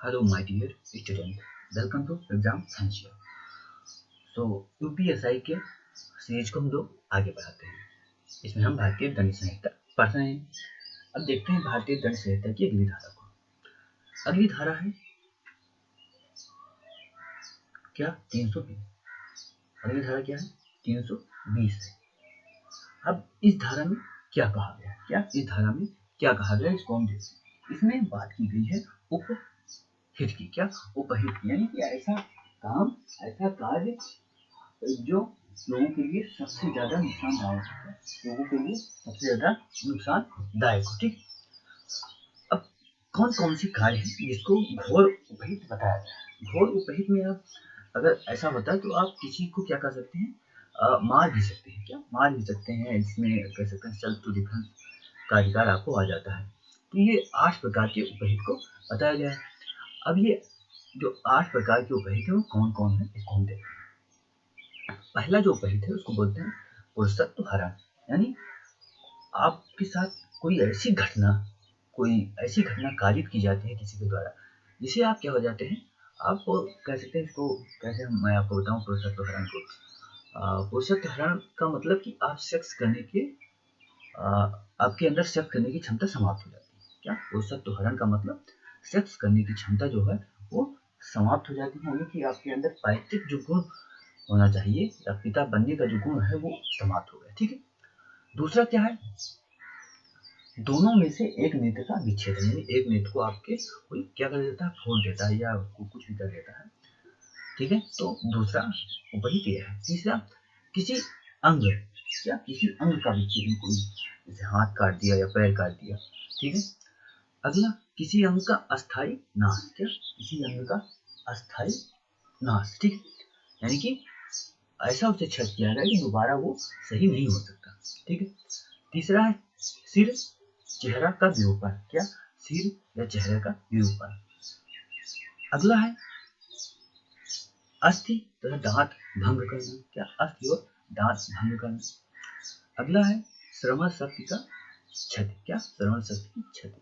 Hello, my dear student. Welcome to exam फैंशिया। UPSI के series को हम लोग आगे बढ़ाते हैं। इसमें हम भारतीय दंड संहिता पढ़ रहे हैं। अब देखते हैं भारतीय दंड संहिता की अगली धारा को। अगली धारा है क्या 320। अगली धारा क्या है 320 है। अब इस धारा में क्या कहा गया है, क्या इस धारा में क्या कहा गया है इसको हम देखते हैं। इसमें बात की गई है उपहित की। क्या उपहित की यानी कि ऐसा काम, ऐसा कार्य जो लोगों के लिए सबसे ज्यादा नुकसानदायक है, लोगों के लिए सबसे ज्यादा नुकसानदायक हो। ठीक, अब कौन कौन से कार्य हैं जिसको घोर उपहित बताया जाए। घोर उपहित में आप अगर ऐसा होता है तो आप किसी को क्या कर सकते हैं, मार भी सकते हैं। क्या मार भी सकते हैं, जिसमें कह सकते हैं सेल्फ टू डिफेंस का अधिकार आपको आ जाता है। तो ये 8 प्रकार के उपहित को बताया गया है। अब ये जो 8 प्रकार के उपहित है वो कौन कौन है इसको हम देखते हैं। पहला जो उपहित है उसको बोलते हैं पुरुषत्व हरण। यानी आपके साथ कोई ऐसी घटना कारित की जाती है किसी के द्वारा, जिसे आप क्या हो जाते हैं, आप कह सकते हैं इसको कैसे मैं आपको बताऊं पुरुषत्व हरण को। पुरुषत्व हरण का मतलब कि आप सेक्स करने के आपके अंदर सेक्स करने की क्षमता समाप्त हो जाती है। क्या पुरुषत्व हरण का मतलब सेक्स करने की क्षमता जो है वो समाप्त हो जाती है, यानी कि आपके अंदर पैतृक जो गुण होना चाहिए या पिता बनने का जो गुण है वो समाप्त हो गया। ठीक है। दूसरा क्या है, दोनों में से एक नेत्र का विच्छेद, यानी एक नेत्र को आपके कोई क्या कर देता है, फोड़ देता है या कुछ भी कर देता है। ठीक है, तो दूसरा उपहित यह है। तीसरा किसी अंग, क्या किसी अंग का विच्छेदन, कोई जैसे हाथ काट दिया या पैर काट दिया। ठीक है। अगला किसी अंग का अस्थायी नाश। क्या किसी अंग का अस्थायी नाश। ठीक, यानी कि ऐसा उसे क्षत किया गया कि दोबारा वो सही नहीं हो सकता। ठीक है। तीसरा है सिर चेहरा का विरूपण। क्या सिर या चेहरे का विरूपण। अगला है अस्थि तथा दांत भंग करना। क्या अस्थि और दांत भंग करना। अगला है श्रवण शक्ति का क्षति। क्या श्रवण शक्ति की क्षति।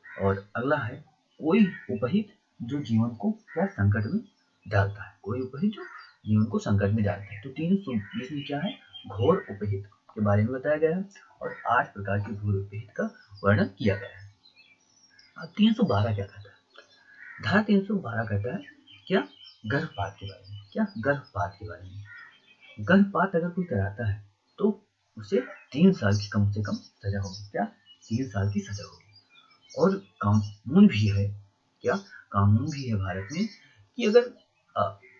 और अगला है कोई उपहित जो जीवन को क्या संकट में डालता है, कोई उपहित जो जीवन को संकट में डालता है। तो 320 में क्या है, घोर उपहित के बारे में बताया गया है और 8 प्रकार के घोर उपहित का वर्णन किया गया है। अब 312 क्या कहता है, धारा 312 कहता है क्या गर्भपात के बारे में। क्या गर्भपात के बारे में। गर्भपात अगर कोई कराता है तो उसे 3 साल की कम से कम सजा होगी। क्या 3 साल की सजा होगी। और कानून भी है, क्या कानून भी है भारत में कि अगर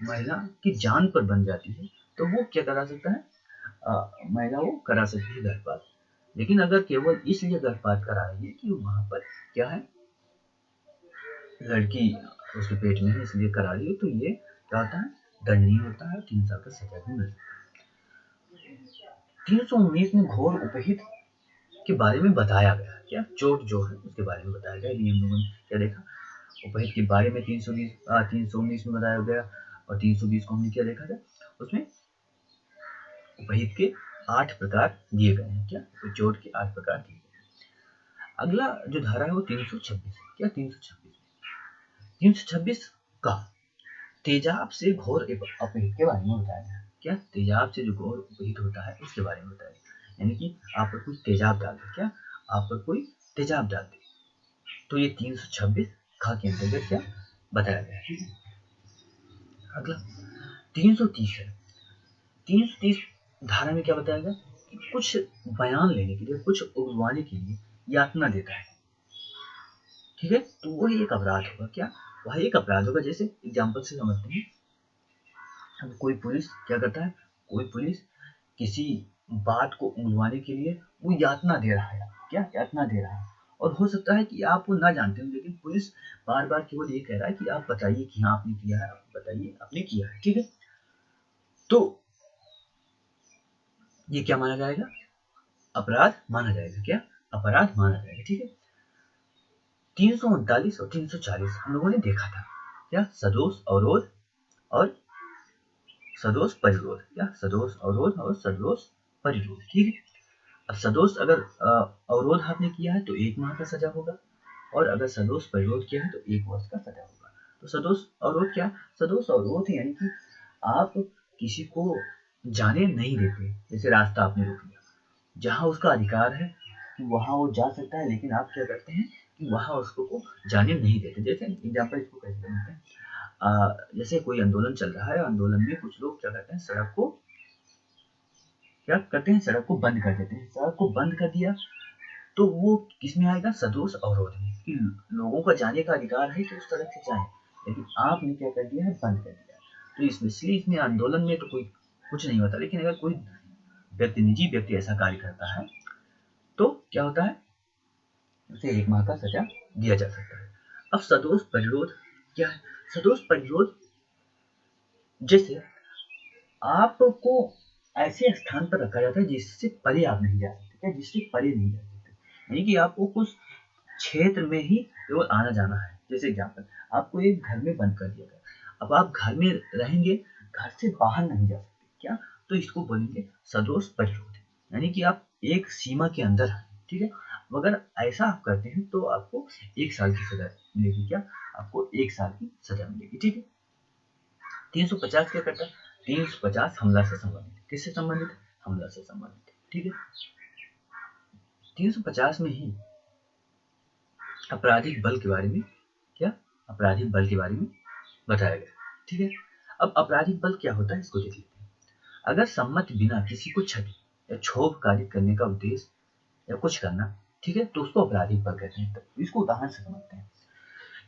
महिला की जान पर बन जाती है तो वो क्या करा सकता है, महिला वो करा सकती है गर्भपात। लेकिन अगर केवल इसलिए गर्भपात करा रही है कि वहां पर क्या है, लड़की उसके पेट में है इसलिए करा रही है, तो ये क्या होता है, दंडनीय होता है, 3 साल का सजा भी मिल सकता है। 319 में घोर उपहित के बारे में बताया गया। क्या चोट जो है उसके बारे में बताया गया। ये हम लोगों ने क्या देखा, उपहित के बारे में 319 में बताया गया और 320 को हमने क्या देखा था, उसमें उपहित के 8 प्रकार दिए गए हैं। क्या चोट के 8 प्रकार दिए गए हैं। अगला जो धारा है वो 326। क्या 326 का तेजाब से घोर अपहित के बारे में बताया गया। क्या तेजाब से जो घोर अपहित होता है उसके बारे में बताया गया, यानी कि आप पर कोई तेजाब डाल दे। क्या आप पर कोई तेजाब डाल दे, तो ये 326 खा के अंतर्गत क्या बताया गया है। अगला 330 है। 330 धारा में क्या बताया गया कि कुछ बयान लेने के लिए, कुछ उगवाने के लिए यातना देता है। ठीक है, तो वही एक अपराध होगा। क्या वह एक अपराध होगा। जैसे एग्जाम्पल से समझते हैं, अब कोई पुलिस क्या करता है, कोई पुलिस किसी बात को उगलवाने के लिए वो यातना दे रहा है। क्या यातना दे रहा है, और हो सकता है कि आप वो ना जानते हो, लेकिन पुलिस बार बार केवल ये कह रहा है कि आप बताइए कि हाँ आपने किया है, आप बताइए आपने किया है। ठीक है, तो ये क्या माना जाएगा, अपराध माना जाएगा। क्या अपराध माना जाएगा। ठीक है। 339 और 340 हम लोगों ने देखा था। क्या सदोष अवरोध और सदोष परिरोध। क्या सदोष अवरोध और सदोष परिरोध। ठीक है। अब सदोष अगर अवरोध आपने किया है तो 1 माह का सजा होगा, और अगर सदोष परिरोध किया है तो 1 वर्ष का सजा होगा। तो सदोष अवरोध क्या? सदोष अवरोध यानी कि आप किसी को जाने नहीं देते। जैसे रास्ता आपने रोक लिया, जहाँ उसका अधिकार है कि वहाँ वो जा सकता है, लेकिन आप क्या करते हैं कि वहाँ उसको को जाने नहीं देते। जैसे एग्जाम्पल इसको कैसे बनते हैं, जैसे कोई आंदोलन चल रहा है, आंदोलन में कुछ लोग क्या करते हैं, सड़क को क्या करते हैं, सड़क को बंद कर देते हैं। सड़क को बंद कर दिया तो वो किस में आएगा? सदोष अवरोध में, कि लोगों का जाने का अधिकार है कि उस सड़क से जाए, लेकिन आपने क्या कर दिया है? बंद कर दिया। तो इसमें आंदोलन में तो कोई कुछ नहीं होता, लेकिन अगर कोई व्यक्ति, निजी व्यक्ति ऐसा कार्य करता है तो क्या होता है? उसे 1 माह का सजा दिया जा सकता है। अब सदोष परिरोध क्या है? सदोष परिरोध जैसे आपको ऐसे स्थान पर रखा जाता है जिससे परे आप नहीं जा सकते। क्या? जिससे परे नहीं जा सकते, यानी कि आपको कुछ क्षेत्र में ही केवल आना जाना है। जैसे एग्जाम्पल, आपको एक घर में बंद कर दिया गया, अब आप घर में रहेंगे, घर से बाहर नहीं जा सकते। क्या? तो इसको बोलेंगे सदोष परिरोध, यानी कि आप एक सीमा के अंदर हैं। ठीक है, अगर ऐसा आप करते हैं तो आपको 1 साल की सजा मिलेगी। क्या? आपको 1 साल की सजा मिलेगी। ठीक है, 350 क्या करता है? 350 हमला से संबंधित। किससे संबंधित? हमला से संबंधित। ठीक है, 350 में ही आपराधिक बल के बारे में क्या? आपराधिक बल के बारे में बताया गया। ठीक है, अब आपराधिक बल क्या होता है इसको देख लेते हैं। अगर सम्मत बिना किसी को क्षति या क्षोभ कार्य करने का उद्देश्य या कुछ करना, ठीक है, तो उसको आपराधिक बल कहते हैं। तो इसको उदाहरण से समझते हैं।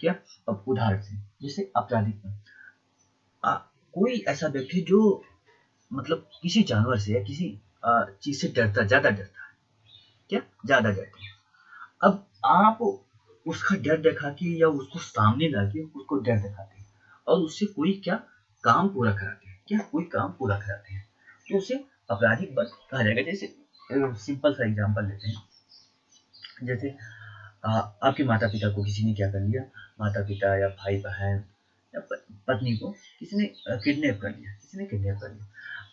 क्या? अब उदाहरण से, जैसे आपराधिक बल, कोई ऐसा व्यक्ति जो मतलब किसी जानवर से या किसी चीज से डरता, ज्यादा डरता है। क्या? ज्यादा डरता है। अब आप उसका डर दिखा के या उसको सामने लाके उसको डर दिखाते हैं और उससे कोई क्या काम पूरा कराते हैं। क्या? कोई काम पूरा कराते हैं, तो उसे आपराधिक बल कहा जाएगा। जैसे सिंपल सा एग्जांपल लेते हैं, जैसे आपके माता पिता को किसी ने क्या कर लिया, माता पिता या भाई बहन या पत्नी को किसी ने किडनैप कर लिया, किसी ने किडनैप कर लिया।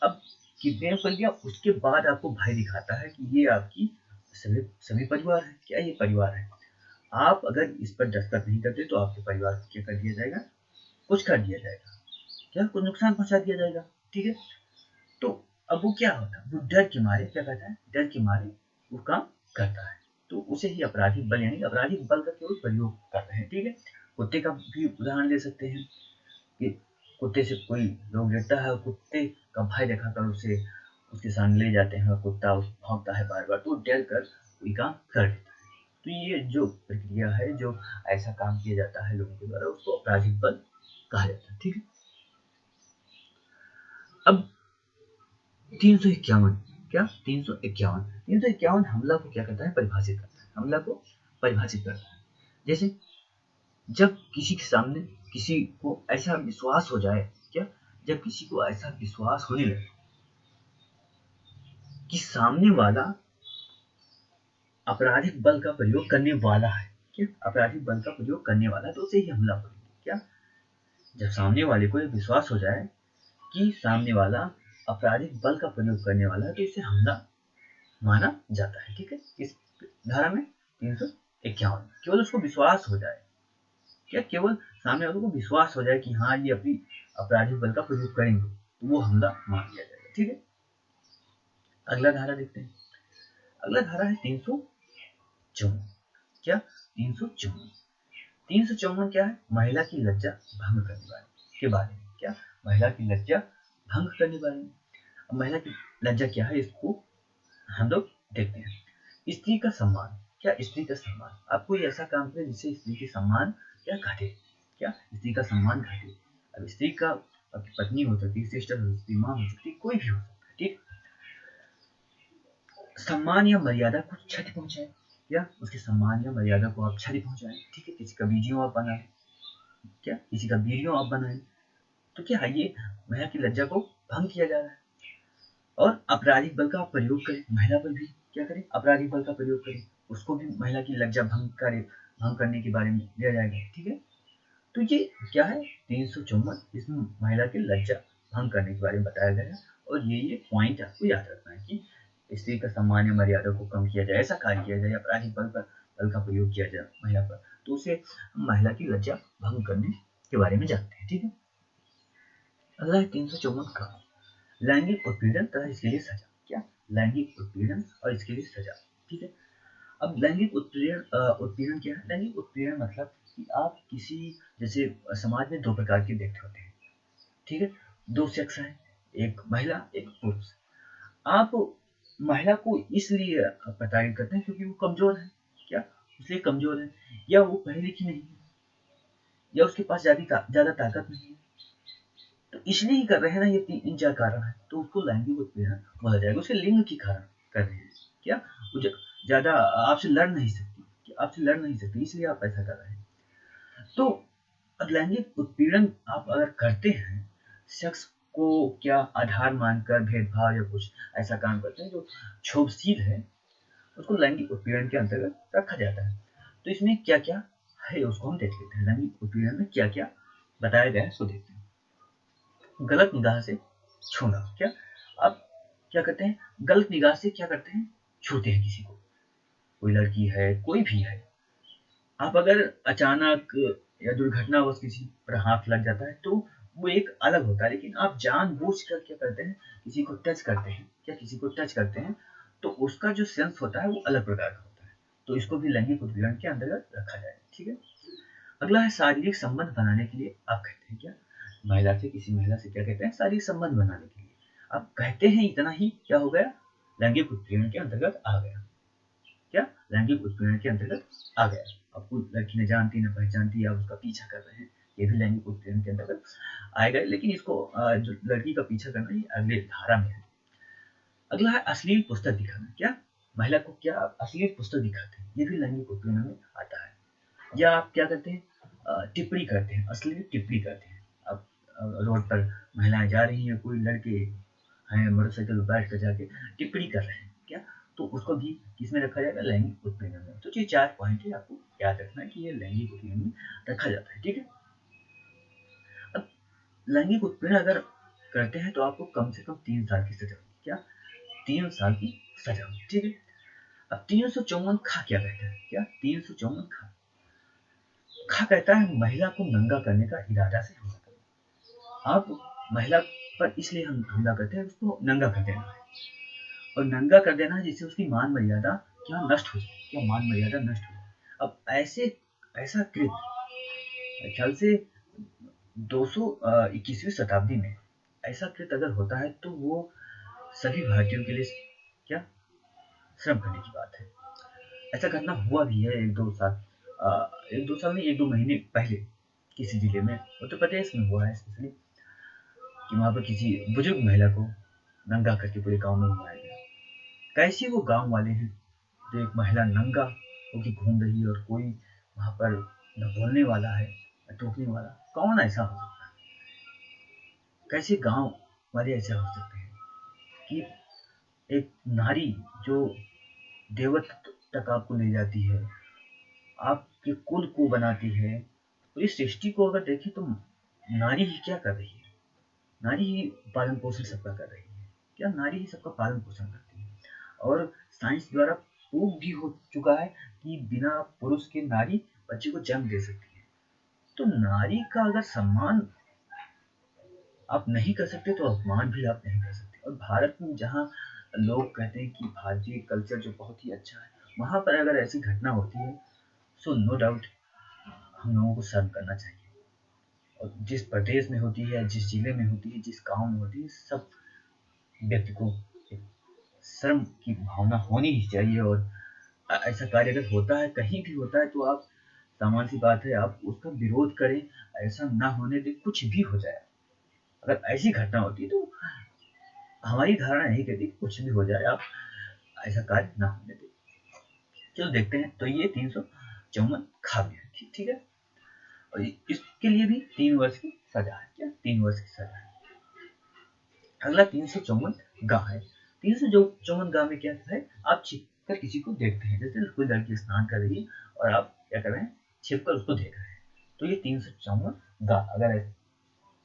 अब किडनैप कर लिया, उसके बाद आपको भय दिखाता है कि ये आपकी सभी परिवार है। क्या? ये परिवार है। आप अगर इस पर दस्तखत नहीं करते तो आपके परिवार को क्या कर दिया जाएगा? कुछ कर दिया जाएगा। क्या? कुछ नुकसान पहुंचा दिया जाएगा। ठीक है, तो अब वो क्या होता है? वो डर के मारे क्या कहता है? डर के मारे वो काम करता है, तो उसे ही आपराधिक बल यानी आपराधिक बल का केवल प्रयोग करते हैं। ठीक है, कुत्ते का भी उदाहरण ले सकते हैं कि कुत्ते से कोई लोग डरता है, कुत्ते का भय दिखाकर उसे उसके सामने ले जाते हैं और कुत्ता भौंकता है बार बार, तो डर कर कोई काम कर देता है। तो ये जो प्रक्रिया है, जो ऐसा काम किया जाता है लोगों के द्वारा, उसको आपराधिक बल कहा जाता है। ठीक है, अब 351 क्या? 351 हमला को क्या करता है? परिभाषित करता है। हमला को परिभाषित करता है। जैसे जब किसी के सामने किसी को ऐसा विश्वास हो जाए, क्या? जब किसी को ऐसा विश्वास होने लगे कि सामने वाला आपराधिक बल का प्रयोग करने वाला है। क्या? आपराधिक बल का प्रयोग करने वाला है, तो उसे ही हमला बोलेंगे। क्या? जब सामने वाले को विश्वास हो जाए कि सामने वाला आपराधिक बल का प्रयोग करने वाला है, तो इसे हमला माना जाता है। ठीक है, इस धारा में 351 केवल उसको विश्वास हो जाए। क्या? केवल सामने वालों को विश्वास हो जाए कि हाँ ये अपनी आपराधिक बल का प्रयोग करेंगे, तो वो हमला मान लिया जाएगा। ठीक है, अगला धारा देखते हैं। अगला धारा है 354। क्या? 354 354 क्या है? महिला की लज्जा भंग करने वाले के बारे में। क्या? महिला की लज्जा भंग करने वाले में। अब महिला की लज्जा क्या है, इसको हम लोग देखते हैं। स्त्री का सम्मान। क्या? स्त्री का सम्मान, आप कोई ऐसा काम करें जिससे स्त्री के सम्मान क्या घटे। क्या? स्त्री का सम्मान घटे। अब स्त्री का आपकी पत्नी हो सकती है, सिस्टर हो सकती है, माँ हो सकती है, कोई भी हो सकता है। ठीक, सम्मान या मर्यादा को क्षति पहुंचाए। क्या? उसके सम्मान या मर्यादा को आप क्षति पहुंचाएं। ठीक है, किसी का वीडियो आप बनाए, क्या? किसी का वीडियो आप बनाए, तो क्या है? ये महिला की लज्जा को भंग किया जा रहा है। और आपराधिक बल का प्रयोग करें, महिला पर भी क्या करें? आपराधिक बल का प्रयोग करें, उसको भी महिला की लज्जा भंग करने के बारे में दिया जाएगा। ठीक है, तो ये क्या है? 354 इसमें महिला की लज्जा भंग करने के बारे में बताया गया है। और ये पॉइंट आपको याद रखना है कि स्त्री का सम्मान या मर्यादा को कम किया जाए, ऐसा कार्य किया जाए, आपराधिक बल का प्रयोग किया जाए महिला पर, तो उसे महिला की लज्जा भंग करने के बारे में जानते हैं। ठीक है, अगला है 354 का लैंगिक उत्पीड़न तथा इसके लिए सजा। क्या? लैंगिक उत्पीड़न और इसके लिए सजा। ठीक है, अब लैंगिक उत्पीड़न क्या है? लैंगिक उत्पीड़न मतलब कि आप किसी, जैसे समाज में दो प्रकार के व्यक्ति होते हैं। ठीक है, दो सेक्स हैं, एक महिला एक पुरुष। आप महिला को इसलिए प्रताड़ित करते हैं क्योंकि वो कमजोर है। क्या? इसलिए कमजोर है, या वो पढ़ी लिखी नहीं है, या उसके पास ज्यादा ताकत नहीं है, तो इसलिए ही कर रहे हैं ना, ये इन चार कारण है, तो उसको लैंगिक उत्पीड़न बोला जाएगा। उसके लिंग के कारण कर रहे हैं। क्या? वो ज्यादा आपसे लड़ नहीं सकती, आपसे लड़ नहीं सकती, इसलिए आप ऐसा कर रहे हैं। तो लैंगिक उत्पीड़न आप अगर करते हैं, शख्स को क्या आधार मानकर भेदभाव या कुछ ऐसा काम करते हैं जो क्षोभशील है, उसको लैंगिक उत्पीड़न के अंतर्गत रखा जाता है। तो इसमें क्या क्या है उसको हम देख लेते हैं। लैंगिक उत्पीड़न में क्या क्या बताया गया है सो देखते हैं। गलत निगाह से छूना। क्या? आप क्या करते हैं? गलत निगाह से क्या करते हैं? छूते हैं किसी को, कोई लड़की है, कोई भी है। आप अगर अचानक या दुर्घटनावश किसी पर हाथ लग जाता है तो वो एक अलग होता है, लेकिन आप जानबूझकर क्या करते हैं? किसी को टच करते हैं। क्या? किसी को टच करते हैं तो उसका जो सेंस होता है वो अलग प्रकार का होता है, तो इसको भी लैंगिक उत्पीड़न के अंतर्गत रखा जाए। ठीक है, अगला है शारीरिक संबंध बनाने के लिए आप कहते हैं। क्या? महिला से, किसी महिला से क्या कहते हैं? शारीरिक संबंध बनाने के लिए आप कहते हैं, इतना ही क्या हो गया? लैंगिक उत्पीड़न के अंतर्गत आ गया। क्या? लैंगिक उत्पीड़न के अंतर्गत आ गया। आपको लड़की न जानती न पहचानती, आप उसका पीछा कर रहे हैं, ये भी लैंगिक उत्पीड़न के अंतर्गत आएगा। लेकिन इसको जो लड़की का पीछा करना, ये अगले धारा में है। अगला है अश्लील पुस्तक दिखाना। क्या? महिला को क्या अश्लील पुस्तक दिखाते हैं, ये भी लैंगिक उत्पीड़न में आता है। या आप क्या करते हैं? टिप्पणी करते हैं, अश्लील टिप्पणी करते हैं। अब रोड पर महिलाएं जा रही हैं, कोई लड़के हैं मोटरसाइकिल पर बैठ कर जाके टिप्पणी कर रहे हैं। क्या? तो उसको भी किसमें रखा जाएगा? लैंगिक उत्पीड़न में। तो ये 4 पॉइंट है, आपको याद रखना है कि ये लैंगिक उत्पीड़न में रखा जाता है। ठीक है, अब लैंगिक उत्पीड़न अगर करते हैं तो आपको कम से कम 3 साल की सजा होगी। क्या? 3 साल की सजा होगी। ठीक है, अब 354 खा क्या कहता है? क्या? 354 खा खा कहता है महिला को नंगा करने का इरादा से हमला करना। आप महिला पर इसलिए हम हमला करते हैं, उसको नंगा कर देना है, और नंगा कर देना है जिससे उसकी मान मर्यादा क्या नष्ट हो जाए। क्या? मान मर्यादा नष्ट हो जाए। अब ऐसा कृत्य ख्याल से 221वीं शताब्दी में ऐसा कृत्य अगर होता है तो वो सभी भारतीयों के लिए क्या श्रम करने की बात है। ऐसा घटना हुआ भी है एक दो साल में, एक दो महीने पहले किसी जिले में, उत्तर प्रदेश में हुआ है स्पेशली, कि वहां पर किसी बुजुर्ग महिला को नंगा करके पूरे गांव में घुमाया गया। कैसे वो गांव वाले हैं, जो एक महिला नंगा होकर घूम रही है और कोई वहां पर न बोलने वाला है न टोकने वाला, कौन ऐसा हो सकता है? कैसे गांव वाले ऐसा हो सकते हैं कि एक नारी जो देवत्व तक आपको ले जाती है, आपके कुल को बनाती है, तो इस सृष्टि को अगर देखें तो नारी ही क्या कर रही है? नारी ही पालन पोषण सबका कर रही है। क्या? नारी ही सबका पालन पोषण करती है, और साइंस द्वारा प्रूव भी हो चुका है कि बिना पुरुष के नारी बच्चे को जन्म दे सकती है। तो नारी का अगर सम्मान आप नहीं कर सकते तो अपमान भी आप नहीं कर सकते। और भारत में जहाँ लोग कहते हैं कि भारतीय कल्चर जो बहुत ही अच्छा है, वहां पर अगर ऐसी घटना होती है सो नो डाउट हम लोगों को शर्म करना चाहिए। और जिस प्रदेश में होती है, जिस जिले में होती है, जिस गांव में होती है, सब व्यक्ति को एक शर्म की भावना होनी ही चाहिए। और ऐसा कार्य अगर होता है, कहीं भी होता है, तो आप सामान्य सी बात है आप उसका विरोध करें, ऐसा ना होने दें। कुछ भी हो जाए, अगर ऐसी घटना होती है तो हमारी धारणा यही कहती है कि कुछ भी हो जाए, आप ऐसा कार्य ना होने दें। चलो देखते हैं। तो ये 354 खा गया। ठीक है, और इसके लिए भी 3 वर्ष की सजा है। क्या? 3 वर्ष की सजा है। अगला 354 गा है। 354 गा में क्या है? आप छिप कर किसी को देखते हैं, जैसे कोई लड़की स्नान कर रही है और आप क्या कर रहे हैं? छिप कर उसको देख रहे हैं। तो ये 354 गा। अगर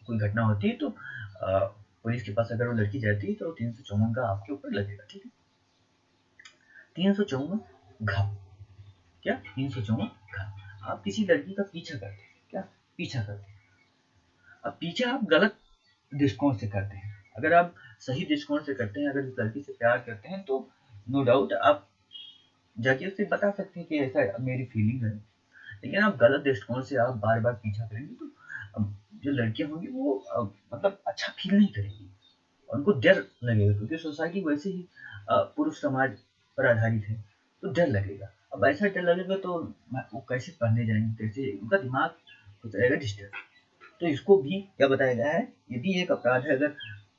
कोई घटना होती है तो पुलिस के पास अगर वो लड़की जाती है तो 354 का आपके ऊपर लगेगा। ठीक है, 354 घा। क्या? 354 घा। आप किसी लड़की का पीछा करते हैं। क्या? पीछा करते हैं, अब पीछे आप गलत दृष्टिकोण से करते हैं, अगर आप सही दृष्टिकोण से करते हैं, अगर इस लड़की से प्यार करते हैं तो नो डाउट आप जाके उससे बता सकते हैं कि ऐसा मेरी फीलिंग है। लेकिन आप गलत दृष्टिकोण से आप बार बार पीछा करेंगे तो जो लड़कियां होंगी वो मतलब अच्छा फील नहीं करेंगी, उनको डर लगेगा, क्योंकि सोसाइटी वैसे ही पुरुष समाज पर आधारित है, तो डर लगेगा। अब ऐसा डर लगेगा तो वो कैसे पढ़ने जाएंगे, कैसे उनका दिमाग हो जाएगा डिस्टर्ब। तो इसको भी क्या बताया गया है, यदि एक अपराध है, अगर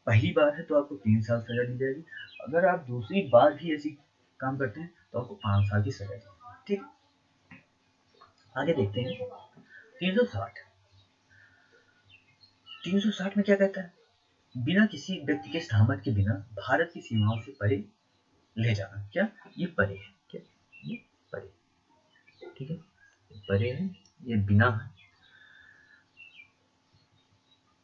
पहली बार है तो आपको 3 साल सजा दी जाएगी, अगर आप दूसरी बार भी ऐसी काम करते हैं तो आपको 5 साल की सजा दी। ठीक, आगे देखते हैं 360। 360 में क्या कहता है, बिना किसी व्यक्ति के सहमत के बिना भारत की सीमाओं से परे ले जाना। क्या ये परे है, क्या ये परे, ठीक है, परे है, ये बिना है।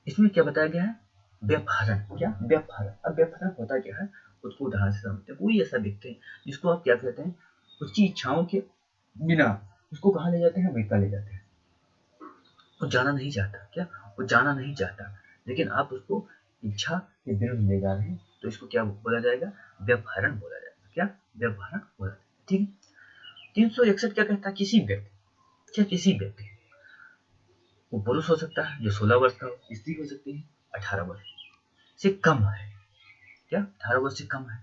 इसमें क्या बताया गया है, व्यपहरण। क्या व्यपहरण, अब व्यपहरण होता क्या है, उसको उदाहरण से समझते हैं। कोई ऐसा व्यक्ति जिसको आप क्या कहते हैं, उसकी इच्छाओं के बिना उसको कहाँ ले जाते हैं, अमेरिका ले जाते हैं, वो जाना नहीं चाहता। क्या वो जाना नहीं चाहता, लेकिन आप उसको इच्छा के विरुद्ध ले जा रहे हैं, तो इसको क्या बोला जाएगा, व्यपहरण बोला जाएगा। क्या व्यपहरण बोला जाएगा। ठीक है, 361 क्या कहता है, किसी व्यक्ति, क्या किसी व्यक्ति, वो पुरुष हो सकता है जो 16 वर्ष का हो, स्त्री हो सकती है 18 वर्ष से कम है, क्या 18 वर्ष से कम है,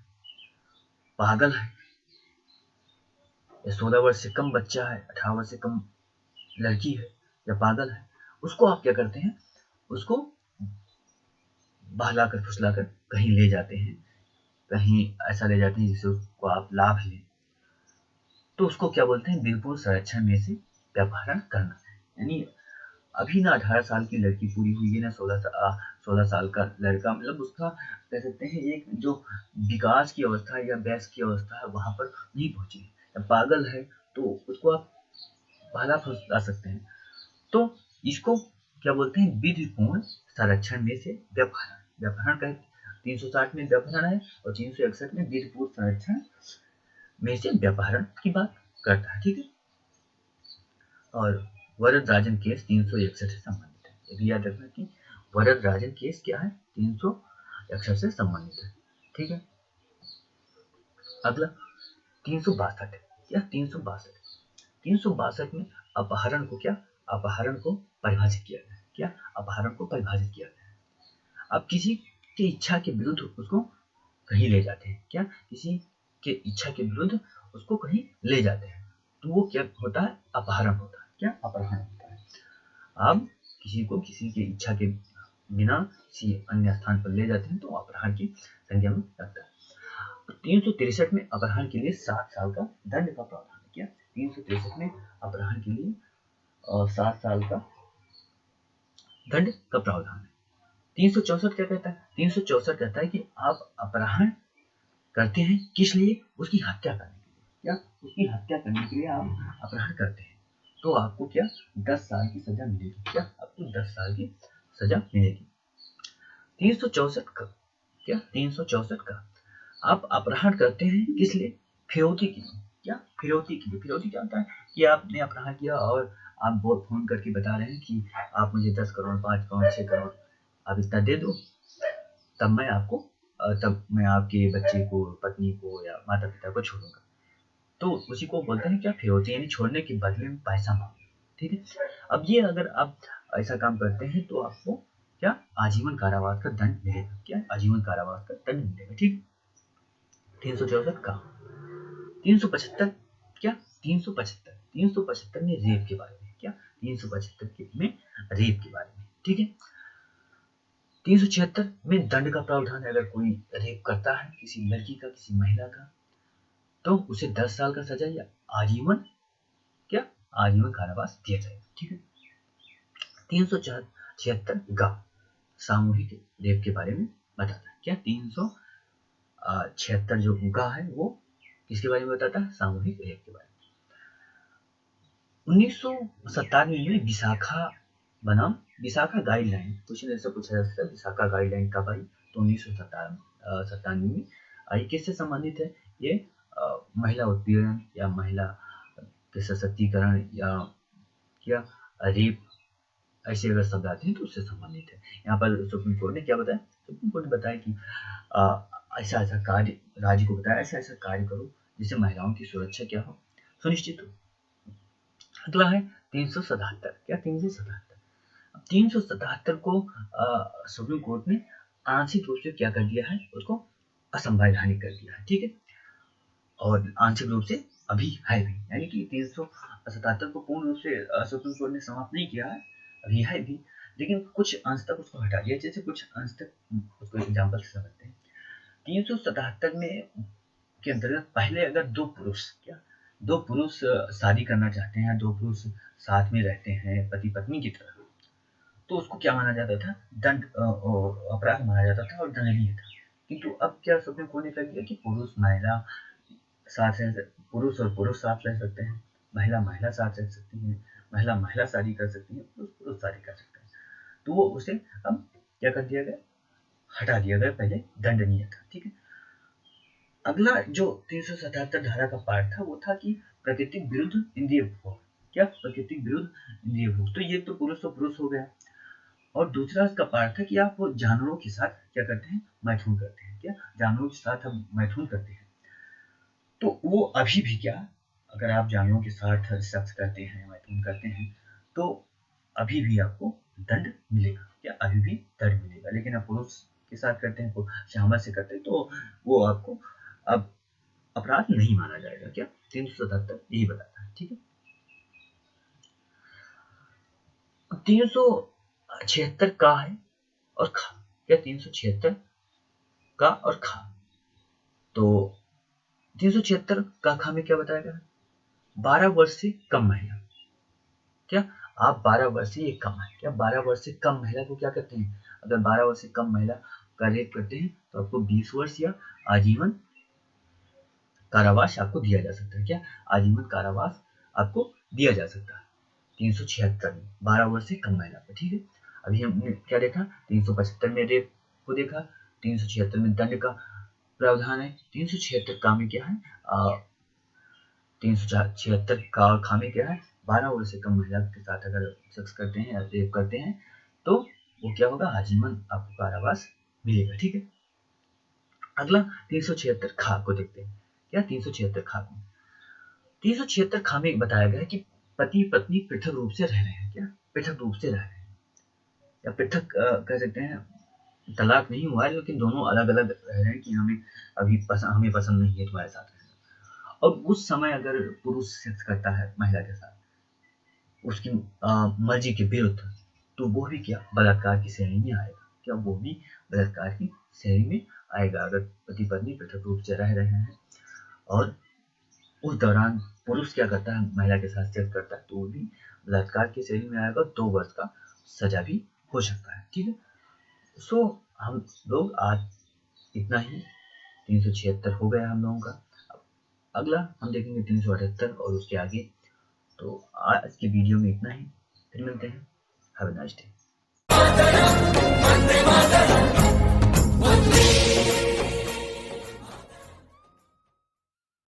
पागल है, या 16 वर्ष से कम बच्चा है, 18 वर्ष से कम लड़की है या पागल है, उसको आप क्या करते हैं, उसको बहलाकर फुसलाकर कहीं ले जाते हैं, कहीं ऐसा ले जाते हैं जिससे उसको आप लाभ लें, तो उसको क्या बोलते हैं, बिल्कुल संरक्षण में से व्यवहार करना। यानी अभी ना 18 साल की लड़की पूरी हुई है ना 16 साल का लड़का, मतलब उसका कह सकते हैं एक जो विकास की अवस्था या वयस्क की अवस्था है वहां पर नहीं पहुंची है, या पागल है, तो उसको आप बहला फुसला सकते हैं। तो इसको क्या बोलते हैं, विधिपूर्ण संरक्षण में से व्यवहार। व्यवहार का 360 में व्यवहार है और 361 में विधिपूर्ण संरक्षण में से व्यवहार की बात करता है। ठीक है, और वरदराजन केस 361 से संबंधित है, ये भी याद रखना कि वरदराजन केस क्या है, 361 से संबंधित है। ठीक है, अगला 362 या 362 में अपहरण को क्या, अपहरण को परिभाषित किया गया है। क्या अपहरण को परिभाषित किया गया है, अब किसी की इच्छा के विरुद्ध उसको कहीं ले जाते हैं। क्या किसी के इच्छा के विरुद्ध उसको कहीं ले जाते हैं, तो वो क्या होता है, अपहरण होता है। क्या अपहरण होता है, आप किसी को किसी की इच्छा के बिना किसी अन्य स्थान पर ले जाते हैं तो अपहरण की संज्ञा में लगता है। 363 में अपहरण के लिए 7 साल का दंड का प्रावधान है। क्या 363 में अपहरण के लिए 7 साल का दंड का प्रावधान है। 364 क्या कहता है, 364 कहता है कि आप अपहरण करते हैं किस लिए, उसकी हत्या करने के लिए। क्या उसकी हत्या करने के लिए आप अपहरण करते हैं, तो आपको क्या 10 साल की सजा मिलेगी। क्या आपको 10 साल की सजा मिलेगी। 364 का क्या, 364 का आप अपहरण करते हैं किस लिए, फिरौती के लिए। क्या फिरौती के लिए, फिरौती क्या होता है कि आपने अपहरण किया और आप बहुत फोन करके बता रहे हैं कि आप मुझे 10 करोड़ 5 करोड़ 6 करोड़ आप इतना दे दो, तब मैं आपके बच्चे को, पत्नी को या माता पिता को छोड़ूंगा, तो उसी को बोलते हैं क्या, फिरौती, यानी छोड़ने के बदले में पैसा मांगना। ठीक है, अब ये अगर आप ऐसा काम करते हैं तो आपको क्या आजीवन कारावास का दंड मिलेगा। क्या आजीवन कारावास का दंड मिलेगा। ठीक, 364 का 375 क्या, 375 में रेप के बारे में। क्या 375 में रेप के बारे में। ठीक है, 376 में दंड का प्रावधान है, अगर कोई रेप करता है किसी लड़की का, किसी महिला का, तो उसे 10 साल का सजा या आजीवन, क्या आजीवन कारावास दिया जाएगा। ठीक है, 376 गा सामूहिक रेप के बारे में बताता है। क्या 376 जो गा है वो किसके बारे में बताता है, सामूहिक रेप के बारे में। 1997 में विशाखा बनाम विशाखा गाइडलाइन, कुछ ऐसा पूछा जा सकता है, विशाखा गाइडलाइन कब आई, तो 1997 में आई। किससे संबंधित है ये, महिला उत्पीड़न या महिला के सशक्तिकरण या क्या रेप ऐसे अगर शब्द आते हैं तो उससे संबंधित है। यहाँ पर सुप्रीम कोर्ट ने क्या बताया? सुप्रीम कोर्ट ने बताया कि ऐसा ऐसा कार्य, राज्य को बताया ऐसा ऐसा कार्य करो जिससे महिलाओं की सुरक्षा क्या हो, सुनिश्चित हो। अगला है 377। क्या 377? 377 को सुप्रीम कोर्ट ने आंशिक रूप से क्या कर दिया है, उसको असंवैधानिक कर दिया है, ठीक है। और आंशिक रूप से अभी है भी, यानी कि 377 को पूर्ण रूप से सुप्रीम कोर्ट ने समाप्त नहीं किया है, अभी है भी, लेकिन कुछ अंश तक उसको हटा दिया। जैसे कुछ अंश तक उसको एग्जाम्पल से समझते हैं। 377 में के अंतर्गत पहले अगर दो पुरुष शादी करना चाहते हैं, दो पुरुष साथ में रहते हैं पति पत्नी की तरह, तो उसको क्या माना जाता था? दंड, अपराध माना जाता था और दंडनीय था। किंतु अब क्या सुप्रीम कोर्ट ने कर दिया कि पुरुष और पुरुष साथ रह सकते हैं, महिला साथ रह सकती है, महिला शादी कर सकती है, पुरुष शादी कर सकते हैं। तो वो उसे अब क्या कर दिया गया? हटा दिया गया, पहले दंडनीय था, ठीक है। अगला जो 377 धारा का पार्ट था वो था कि प्राकृतिक विरुद्ध इंद्रिय भोग। क्या? प्राकृतिक विरुद्ध इंद्रिय भोग। तो ये तो पुरुष हो गया। और दूसरा इसका पार्ट था कि आप जानवरों के साथ क्या करते हैं? मैथुन करते हैं। क्या? जानवरों के साथ हम मैथुन करते हैं। तो वो अभी भी क्या, अगर आप जानवरों के साथ सेक्स करते हैं, मैथुन करते हैं, तो अभी भी आपको दंड मिलेगा। क्या? अभी भी दंड मिलेगा। लेकिन आप पुरुष के साथ करते हैं, शामल से करते हैं, तो वो आपको अब अपराध नहीं माना जाएगा। क्या? 377 यही बताता है, ठीक है। 376 का है और खा। क्या? 376 का और खा। तो 376 का खा में क्या बताया गया? 12 वर्ष से कम महिला। क्या? आप 12 वर्ष से कम है। क्या? 12 वर्ष से कम महिला को क्या करते हैं? अगर 12 वर्ष से कम महिला का रेप करते हैं तो आपको 20 वर्ष या आजीवन कारावास आपको दिया जा सकता है। क्या? आजीवन कारावास आपको दिया जा सकता है 376 में, 12 वर्ष से कम महिला पर, ठीक है। अभी हमने क्या देखा? 375 में रेप को देखा, 376 में दंड का प्रावधान है। 376 का में क्या है? 376 का खा में क्या है? 12 वर्ष से कम महिला के साथ अगर सेक्स करते हैं या रेप करते हैं तो वो क्या होगा? आजीवन आपको कारावास मिलेगा, ठीक है। अगला 376 खा को देखते हैं। क्या? 376 खा को 376 खा में बताया गया है कि पति पत्नी पृथक रूप से रह रहे हैं। क्या? पृथक रूप से रह रहे हैं, या पृथक कह सकते हैं, तलाक नहीं हुआ है लेकिन दोनों अलग अलग रह रहे हैं कि हमें हमें पसंद नहीं है तुम्हारे साथ रहना। और उस समय अगर पुरुष सेक्स करता है महिला के साथ उसकी मर्जी के विरुद्ध, तो वो भी क्या? बलात्कार की श्रेणी में आएगा। क्या? वो भी बलात्कार की श्रेणी में आएगा। अगर पति पत्नी पृथक रूप से रह रहे हैं और उस दौरान पुरुष क्या करता है? महिला के साथ सेक्स करता है, तो वो भी बलात्कार की श्रेणी में आएगा। 2 वर्ष का सजा भी हो सकता है, ठीक है। सो हम लोग आज इतना ही, 376 हो गया हम लोगों का। अगला हम देखेंगे 378 और उसके आगे। तो आज के वीडियो में इतना ही, फिर मिलते हैं। Have a nice day.